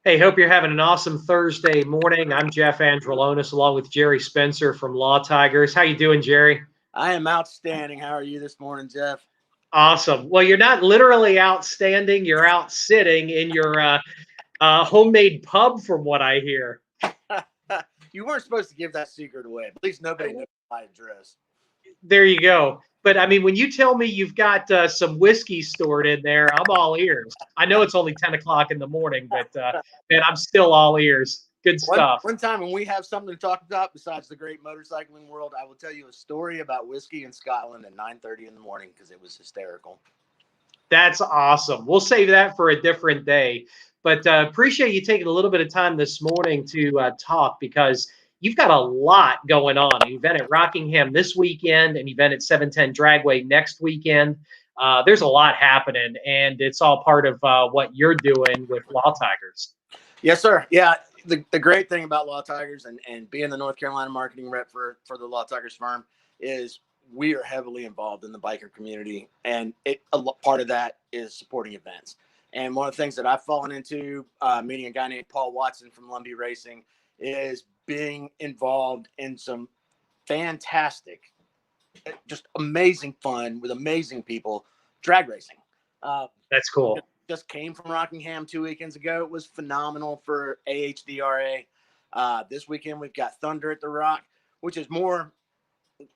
Hey, hope you're having an awesome Thursday morning. I'm Jeff Andrulonis along with Jerry Spencer from Law Tigers. How you doing, Jerry? I am outstanding. How are you this morning, Jeff? Awesome. Well, you're not literally outstanding. You're out sitting in your homemade pub, from what I hear. You weren't supposed to give that secret away. At least nobody knows my address. There you go. But I mean, when you tell me you've got some whiskey stored in there, I'm all ears. I know it's only 10 o'clock in the morning, but man, I'm still all ears. Good One, stuff. one time when we have something to talk about besides the great motorcycling world, I will tell you a story about whiskey in Scotland at 9:30 in the morning because it was hysterical. That's awesome. We'll save that for a different day. But appreciate you taking a little bit of time this morning to talk because you've got a lot going on. An event at Rockingham this weekend, an event at 710 Dragway next weekend. There's a lot happening, and it's all part of what you're doing with Law Tigers. Yes, sir. Yeah, the great thing about Law Tigers and being the North Carolina marketing rep for the Law Tigers firm is we are heavily involved in the biker community, and part of that is supporting events. And one of the things that I've fallen into, meeting a guy named Paul Watson from Lumbee Racing, is being involved in some fantastic, just amazing fun with amazing people, drag racing. That's cool. Just came from Rockingham 2 weekends ago. It was phenomenal for AHDRA. This weekend we've got Thunder at the Rock, which is more,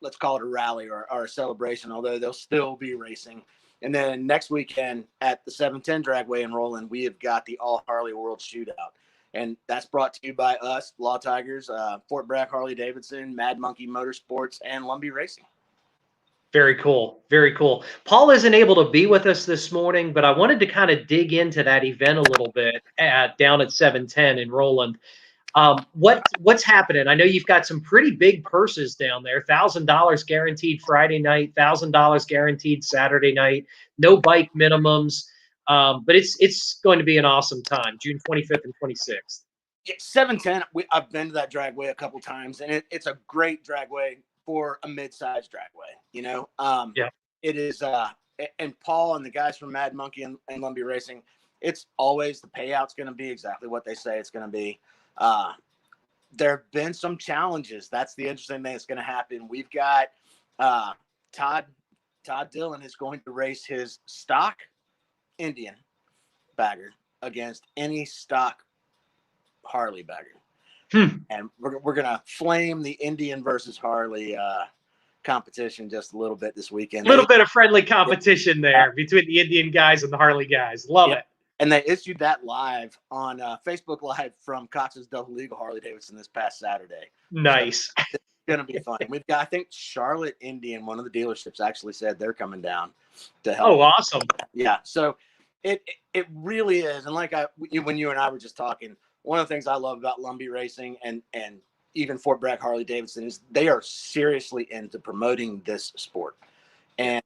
let's call it a rally or a celebration, although they'll still be racing. And then next weekend at the 710 Dragway in Roland, we have got the All Harley World Shootout. And that's brought to you by us, Law Tigers, Fort Bragg Harley Davidson, Mad Monkey Motorsports, and Lumbee Racing. Very cool. Very cool. Paul isn't able to be with us this morning, but I wanted to kind of dig into that event a little bit down at 710 in Roland. What's happening? I know you've got some pretty big purses down there. $1,000 guaranteed Friday night, $1,000 guaranteed Saturday night. No bike minimums, but it's going to be an awesome time. June 25th and 26th. Yeah, 710. I've been to that dragway a couple times, and it's a great dragway for a mid-sized dragway. Yeah. It is. And Paul and the guys from Mad Monkey and Lumbee Racing, it's always the payout's going to be exactly what they say it's going to be. There have been some challenges. That's the interesting thing that's going to happen. We've got Todd Dillon is going to race his stock Indian bagger against any stock Harley bagger. And we're going to flame the Indian versus Harley competition just a little bit this weekend. A little bit of friendly competition there between the Indian guys and the Harley guys. Love it. And they issued that live on Facebook Live from Cox's Double Legal Harley Davidson this past Saturday. Nice. So it's going to be fun. We've got, I think, Charlotte Indian, one of the dealerships, actually said they're coming down to help. Oh, awesome. Yeah. So it really is. And like when you and I were just talking, one of the things I love about Lumbee Racing and even Fort Bragg Harley Davidson is they are seriously into promoting this sport. And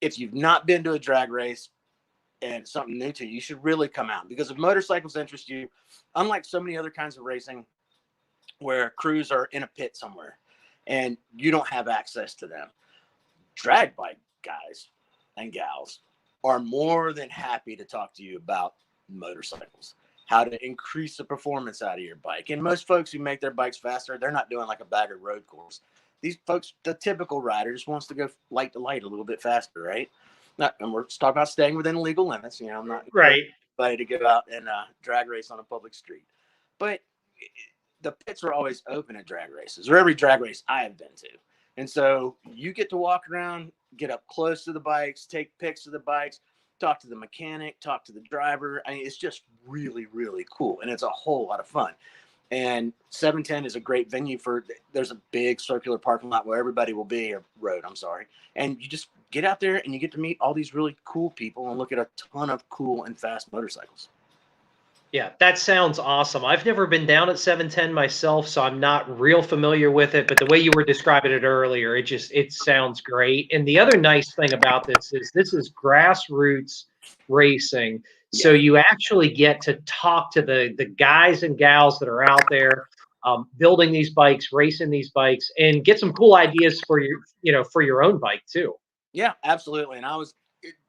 if you've not been to a drag race and something new to you, you should really come out, because if motorcycles interest you, unlike so many other kinds of racing where crews are in a pit somewhere and you don't have access to them, drag bike guys and gals are more than happy to talk to you about motorcycles, how to increase the performance out of your bike. And most folks who make their bikes faster, they're not doing like a bagger road course. These folks, the typical rider, just wants to go light to light a little bit faster, right? And we're talking about staying within legal limits. I'm not right to go out and drag race on a public street. But the pits are always open at drag races, or every drag race I have been to. And so you get to walk around, get up close to the bikes, take pics of the bikes, talk to the mechanic, talk to the driver. I mean, it's just really, really cool. And it's a whole lot of fun. And 710 is a great venue there's a big circular parking lot where everybody will be, or road, I'm sorry. And you just get out there and you get to meet all these really cool people and look at a ton of cool and fast motorcycles. Yeah, that sounds awesome. I've never been down at 710 myself, so I'm not real familiar with it. But the way you were describing it earlier, it sounds great. And the other nice thing about this is grassroots racing. So you actually get to talk to the guys and gals that are out there building these bikes, racing these bikes, and get some cool ideas for your own bike too. Yeah, absolutely. And I was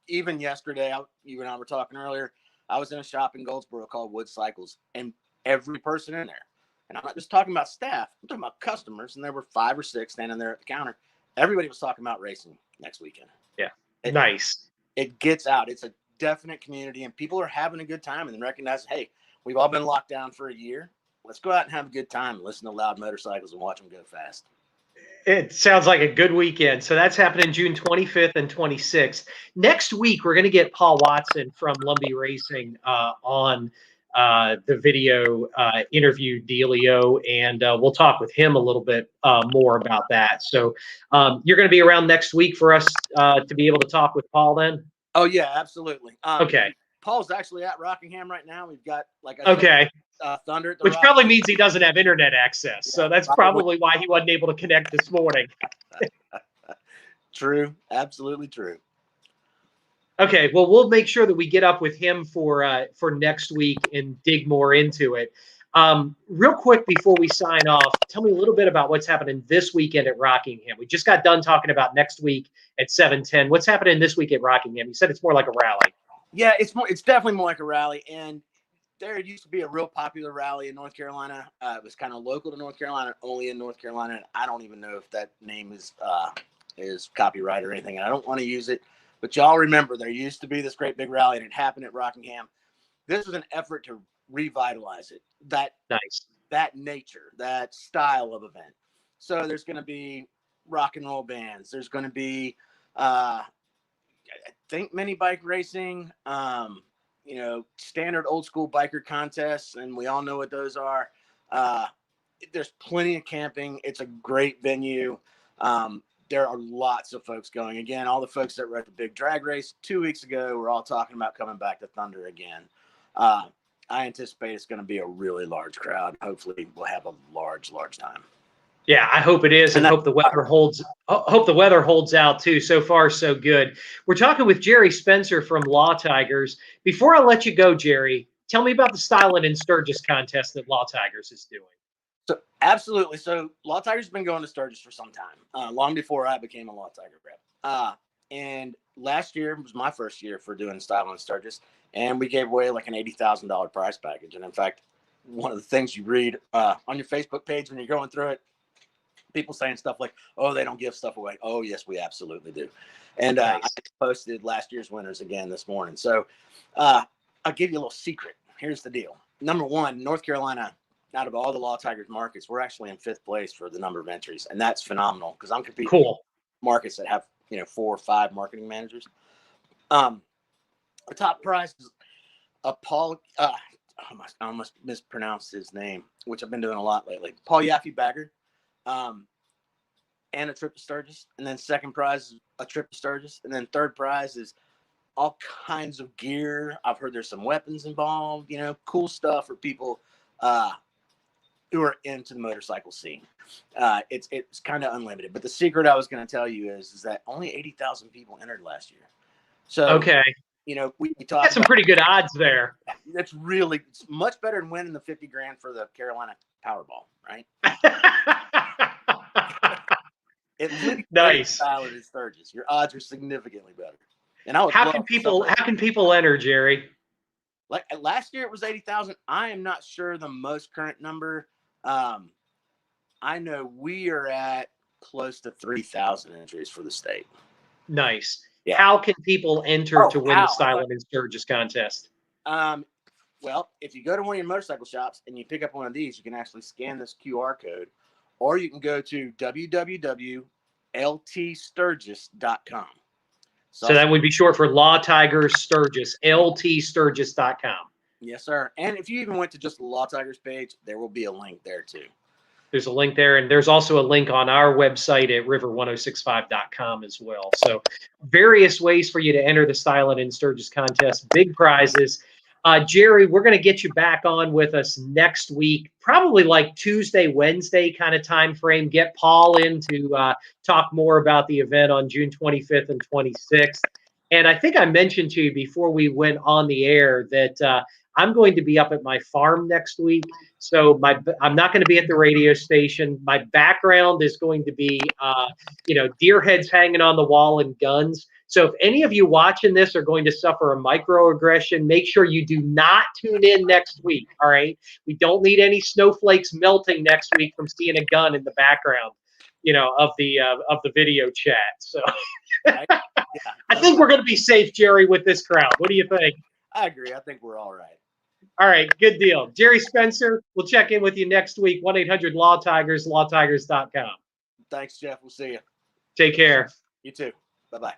even yesterday, you and I were talking earlier. I was in a shop in Goldsboro called Wood Cycles, and every person in there, and I'm not just talking about staff, I'm talking about customers, and there were 5 or 6 standing there at the counter. Everybody was talking about racing next weekend. Yeah. It, Nice. It gets out. It's a definite community, and people are having a good time and recognize, hey, we've all been locked down for a year. Let's go out and have a good time and listen to loud motorcycles and watch them go fast. It sounds like a good weekend. So that's happening June 25th and 26th. Next week, we're going to get Paul Watson from Lumbee Racing on the video interview dealio, and we'll talk with him a little bit more about that. So you're going to be around next week for us to be able to talk with Paul then? Oh, yeah, absolutely. Okay. Paul's actually at Rockingham right now. We've got, like I said, Thunder at the Which probably means he doesn't have internet access. Yeah, so that's probably why he wasn't able to connect this morning. True. Absolutely true. Okay, well, we'll make sure that we get up with him for next week and dig more into it. Real quick before we sign off, tell me a little bit about what's happening this weekend at Rockingham. We just got done talking about next week at 7:10. What's happening this week at Rockingham? You said it's more like a rally. Yeah, it's definitely more like a rally, and there used to be a real popular rally in North Carolina. It was kind of local to North Carolina, only in North Carolina, and I don't even know if that name is copyright or anything, and I don't want to use it. But y'all remember, there used to be this great big rally, and it happened at Rockingham. This was an effort to revitalize it. That nature, that style of event. So there's going to be rock and roll bands. There's going to be, I think, mini bike racing. Standard old school biker contests, and we all know what those are. There's plenty of camping. It's a great venue. There are lots of folks going. Again, all the folks that were at the big drag race 2 weeks ago were all talking about coming back to Thunder again. I anticipate it's going to be a really large crowd. Hopefully we'll have a large time. Yeah, I hope it is, and hope the weather holds. Hope the weather holds out too. So far, so good. We're talking with Jerry Spencer from Law Tigers. Before I let you go, Jerry, tell me about the Styling in Sturgis contest that Law Tigers is doing. So absolutely. So Law Tigers has been going to Sturgis for some time, long before I became a Law Tiger rep. And last year was my first year for doing Styling in Sturgis, and we gave away like an $80,000 prize package. And in fact, one of the things you read on your Facebook page when you're going through it, people saying stuff like, "Oh, they don't give stuff away." Oh, yes, we absolutely do. And I posted last year's winners again this morning. So I'll give you a little secret. Here's the deal. Number one, North Carolina, out of all the Law Tigers markets, we're actually in 5th place for the number of entries. And that's phenomenal because I'm competing with markets that have, 4 or 5 marketing managers. The top prize is a Paul, I almost mispronounced his name, which I've been doing a lot lately. Paul Yaffe bagger. And a trip to Sturgis. And then second prize is a trip to Sturgis. And then third prize is all kinds of gear. I've heard there's some weapons involved, cool stuff for people who are into the motorcycle scene. It's kind of unlimited. But the secret I was going to tell you is that only 80,000 people entered last year. So, we talked Got some pretty good odds there. It's much better than winning the $50,000 for the Carolina Powerball, right? At least nice. In Sturgis, your odds are significantly better. And how can people enter, Jerry? Like last year, it was 80,000. I am not sure the most current number. I know we are at close to 3,000 entries for the state. Nice. Yeah. How can people enter to win the Styling in Sturgis contest? Well, if you go to one of your motorcycle shops and you pick up one of these, you can actually scan this QR code, or you can go to www.ltsturgis.com. So that would be short for Law Tigers Sturgis, ltsturgis.com. Yes, sir. And if you even went to just the Law Tigers page, there will be a link there too. There's a link there, and there's also a link on our website at river1065.com as well. So various ways for you to enter the Styling in Sturgis contest, big prizes. Jerry, we're going to get you back on with us next week, probably like Tuesday, Wednesday kind of time frame. Get Paul in to talk more about the event on June 25th and 26th. And I think I mentioned to you before we went on the air that I'm going to be up at my farm next week. So I'm not going to be at the radio station. My background is going to be, deer heads hanging on the wall and guns. So if any of you watching this are going to suffer a microaggression, make sure you do not tune in next week. All right. We don't need any snowflakes melting next week from seeing a gun in the background, of the video chat. So Right? Yeah, I think we're going to be safe, Jerry, with this crowd. What do you think? I agree. I think we're all right. All right, good deal. Jerry Spencer, we'll check in with you next week. 1-800-LAW-TIGERS, lawtigers.com. Thanks, Jeff. We'll see you. Take care. You too. Bye-bye.